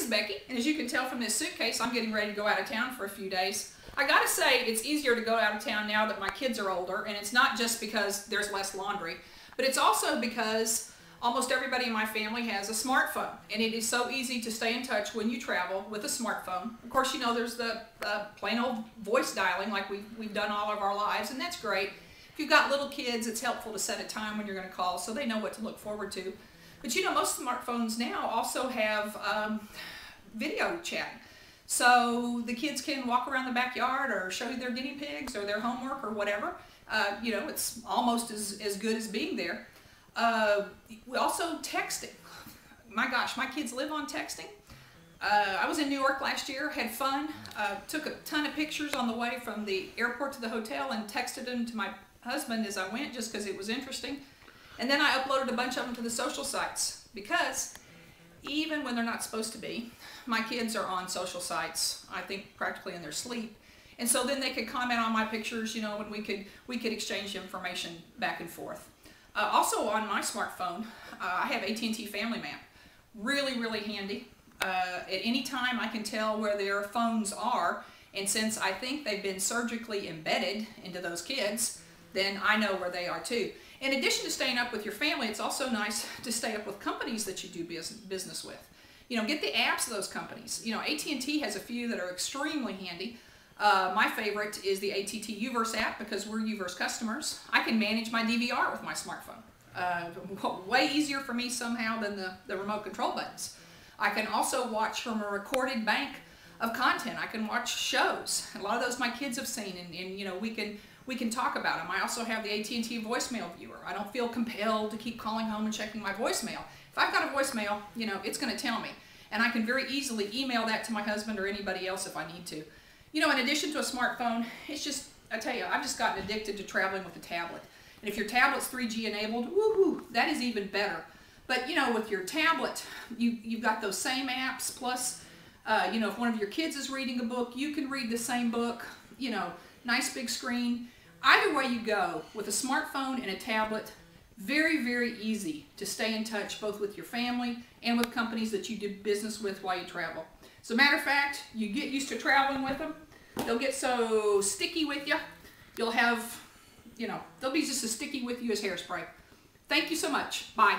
is Becky, and as you can tell from this suitcase, I'm getting ready to go out of town for a few days. I gotta say, it's easier to go out of town now that my kids are older, and it's not just because there's less laundry, but it's also because almost everybody in my family has a smartphone, and it is so easy to stay in touch when you travel with a smartphone. Of course, you know, there's the plain old voice dialing like we've done all of our lives, and that's great. If you've got little kids, it's helpful to set a time when you're going to call so they know what to look forward to. But you know, most smartphones now also have video chat. So the kids can walk around the backyard or show you their guinea pigs or their homework or whatever. You know, it's almost as good as being there. Also texting. My gosh, my kids live on texting. I was in New York last year, had fun, took a ton of pictures on the way from the airport to the hotel and texted them to my husband as I went just because it was interesting. And then I uploaded a bunch of them to the social sites because even when they're not supposed to be, my kids are on social sites, I think practically in their sleep. And so then they could comment on my pictures, you know, and we could exchange information back and forth. Also on my smartphone, I have AT&T Family Map. Really, really handy. At any time I can tell where their phones are, and since I think they've been surgically embedded into those kids, then I know where they are too. In addition to staying up with your family, it's also nice to stay up with companies that you do business with. You know, get the apps of those companies. You know, AT&T has a few that are extremely handy. My favorite is the AT&T Uverse app because we're Uverse customers. I can manage my DVR with my smartphone. Way easier for me somehow than the remote control buttons. I can also watch from a recorded bank of content. I can watch shows. A lot of those my kids have seen, and you know, we can talk about them. I also have the AT&T voicemail viewer. I don't feel compelled to keep calling home and checking my voicemail. If I've got a voicemail, you know, it's going to tell me, and I can very easily email that to my husband or anybody else if I need to. You know, in addition to a smartphone, it's just, I tell you, I've just gotten addicted to traveling with a tablet. And if your tablet's 3G enabled, woohoo, that is even better. But, you know, with your tablet, you've got those same apps, plus, you know, if one of your kids is reading a book, you can read the same book, you know, nice big screen. Either way you go, with a smartphone and a tablet, very, very easy to stay in touch both with your family and with companies that you do business with while you travel. As a matter of fact, you get used to traveling with them. They'll get so sticky with you. You'll have, you know, they'll be just as sticky with you as hairspray. Thank you so much. Bye.